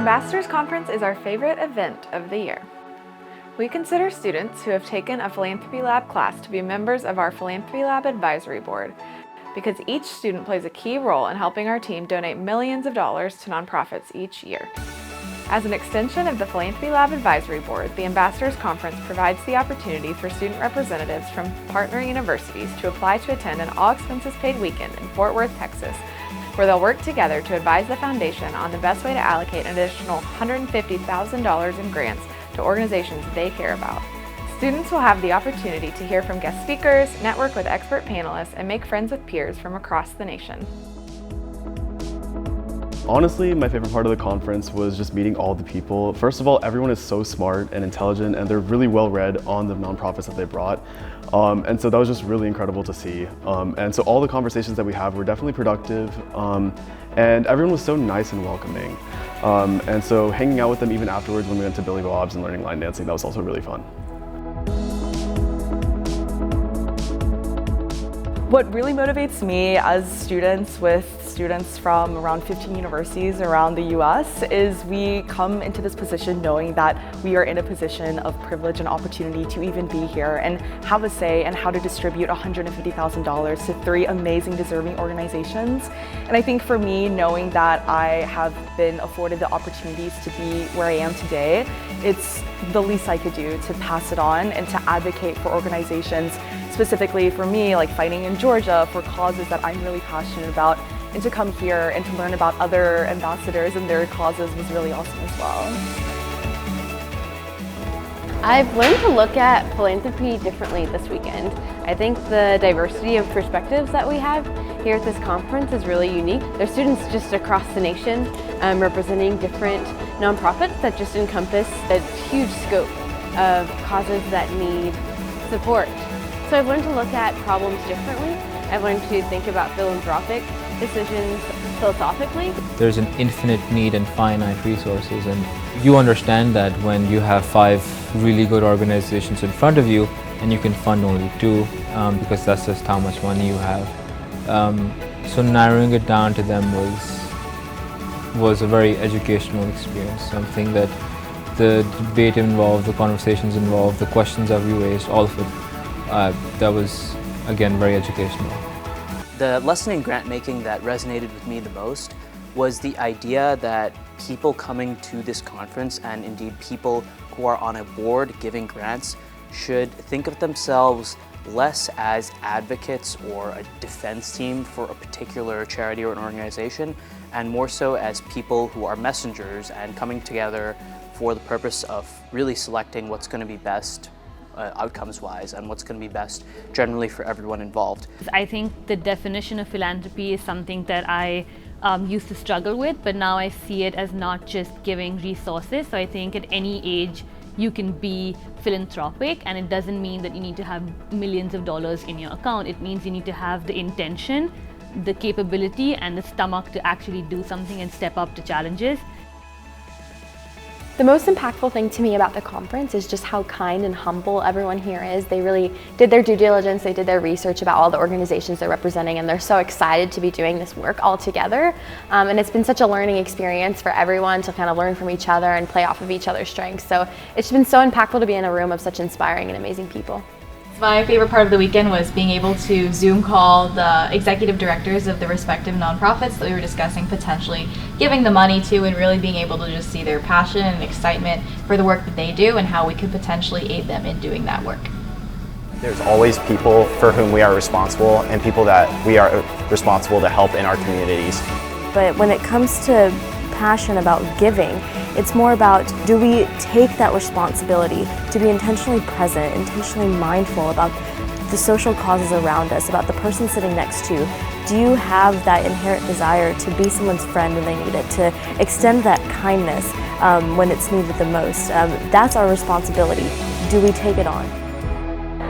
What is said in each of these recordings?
Ambassadors Conference is our favorite event of the year. We consider students who have taken a Philanthropy Lab class to be members of our Philanthropy Lab Advisory Board because each student plays a key role in helping our team donate millions of dollars to nonprofits each year. As an extension of the Philanthropy Lab Advisory Board, the Ambassadors Conference provides the opportunity for student representatives from partner universities to apply to attend an all-expenses-paid weekend in Fort Worth, Texas, where they'll work together to advise the foundation on the best way to allocate an additional $150,000 in grants to organizations they care about. Students will have the opportunity to hear from guest speakers, network with expert panelists, and make friends with peers from across the nation. Honestly, my favorite part of the conference was just meeting all the people. First of all, everyone is so smart and intelligent, and they're really well read on the nonprofits that they brought. And so that was just really incredible to see. And so all the conversations that we had were definitely productive, and everyone was so nice and welcoming. And so hanging out with them even afterwards when we went to Billy Bob's and learning line dancing, that was also really fun. What really motivates me as students from around 15 universities around the US is we come into this position knowing that we are in a position of privilege and opportunity to even be here and have a say in how to distribute $150,000 to 3 amazing deserving organizations. And I think for me, knowing that I have been afforded the opportunities to be where I am today, it's the least I could do to pass it on and to advocate for organizations, specifically for me, like fighting in Georgia for causes that I'm really passionate about, and to come here and to learn about other ambassadors and their causes was really awesome as well. I've learned to look at philanthropy differently this weekend. I think the diversity of perspectives that we have here at this conference is really unique. There's students just across the nation representing different nonprofits that just encompass a huge scope of causes that need support. So I've learned to look at problems differently. I've learned to think about philanthropic decisions philosophically. There's an infinite need and finite resources, and you understand that when you have 5 really good organizations in front of you and you can fund only 2 because that's just how much money you have. So narrowing it down to them was a very educational experience, something that the debate involved, the conversations involved, the questions that we raised, all of it, that was, again, very educational. The lesson in grant making that resonated with me the most was the idea that people coming to this conference, and indeed people who are on a board giving grants, should think of themselves less as advocates or a defense team for a particular charity or an organization, and more so as people who are messengers and coming together for the purpose of really selecting what's going to be best outcomes-wise and what's going to be best generally for everyone involved. I think the definition of philanthropy is something that I used to struggle with, but now I see it as not just giving resources. So I think at any age you can be philanthropic, and it doesn't mean that you need to have millions of dollars in your account. It means you need to have the intention, the capability, and the stomach to actually do something and step up to challenges. The most impactful thing to me about the conference is just how kind and humble everyone here is. They really did their due diligence, they did their research about all the organizations they're representing, and they're so excited to be doing this work all together. And it's been such a learning experience for everyone to kind of learn from each other and play off of each other's strengths. So it's been so impactful to be in a room of such inspiring and amazing people. My favorite part of the weekend was being able to Zoom call the executive directors of the respective nonprofits that we were discussing potentially giving the money to, and really being able to just see their passion and excitement for the work that they do and how we could potentially aid them in doing that work. There's always people for whom we are responsible and people that we are responsible to help in our communities. But when it comes to passion about giving, it's more about, do we take that responsibility to be intentionally present, intentionally mindful about the social causes around us, about the person sitting next to you? Do you have that inherent desire to be someone's friend when they need it, to extend that kindness when it's needed the most? That's our responsibility. Do we take it on?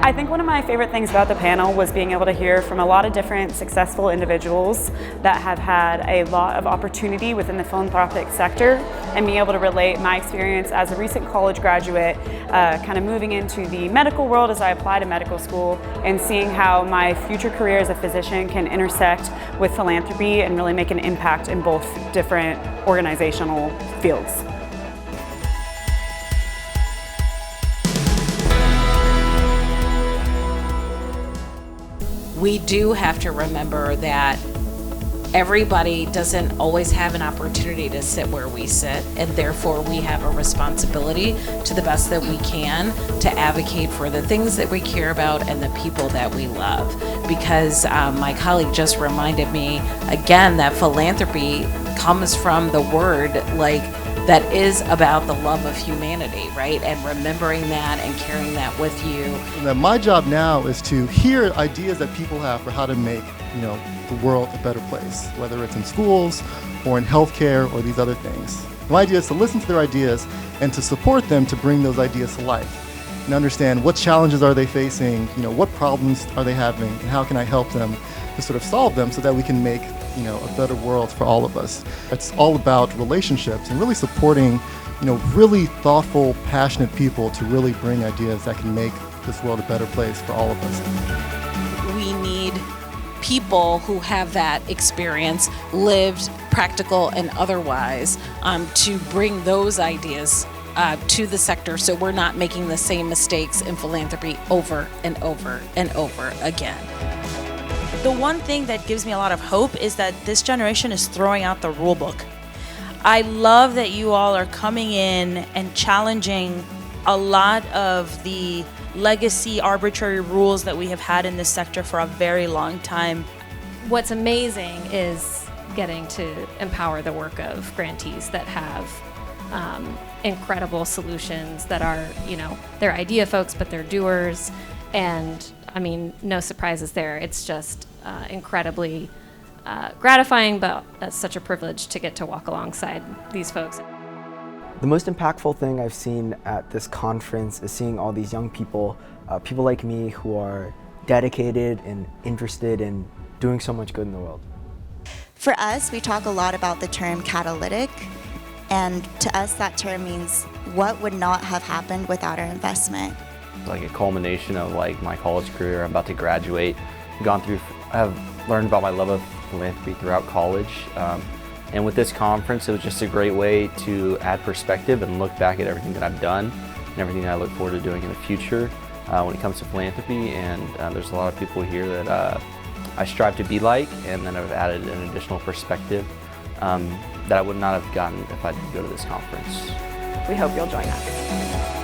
I think one of my favorite things about the panel was being able to hear from a lot of different successful individuals that have had a lot of opportunity within the philanthropic sector, and being able to relate my experience as a recent college graduate, kind of moving into the medical world as I apply to medical school, and seeing how my future career as a physician can intersect with philanthropy and really make an impact in both different organizational fields. We do have to remember that everybody doesn't always have an opportunity to sit where we sit, and therefore we have a responsibility to the best that we can to advocate for the things that we care about and the people that we love. Because my colleague just reminded me again that philanthropy comes from the word that is about the love of humanity, right? And remembering that and carrying that with you. And my job now is to hear ideas that people have for how to make, the world a better place, whether it's in schools or in healthcare or these other things. My idea is to listen to their ideas and to support them to bring those ideas to life and understand what challenges are they facing, what problems are they having, and how can I help them to sort of solve them so that we can make a better world for all of us. It's all about relationships and really supporting, really thoughtful, passionate people to really bring ideas that can make this world a better place for all of us. We need people who have that experience, lived, practical, and otherwise, to bring those ideas to the sector so we're not making the same mistakes in philanthropy over and over and over again. The one thing that gives me a lot of hope is that this generation is throwing out the rule book. I love that you all are coming in and challenging a lot of the legacy arbitrary rules that we have had in this sector for a very long time. What's amazing is getting to empower the work of grantees that have incredible solutions that are, they're idea folks, but they're doers. And I mean, no surprises there. It's just incredibly gratifying, but such a privilege to get to walk alongside these folks. The most impactful thing I've seen at this conference is seeing all these young people, people like me who are dedicated and interested in doing so much good in the world. For us, we talk a lot about the term catalytic, and to us that term means what would not have happened without our investment. Like a culmination of my college career. I'm about to graduate. I've learned about my love of philanthropy throughout college. And with this conference, it was just a great way to add perspective and look back at everything that I've done and everything that I look forward to doing in the future when it comes to philanthropy. And there's a lot of people here that I strive to be like, and then I've added an additional perspective that I would not have gotten if I didn't go to this conference. We hope you'll join us.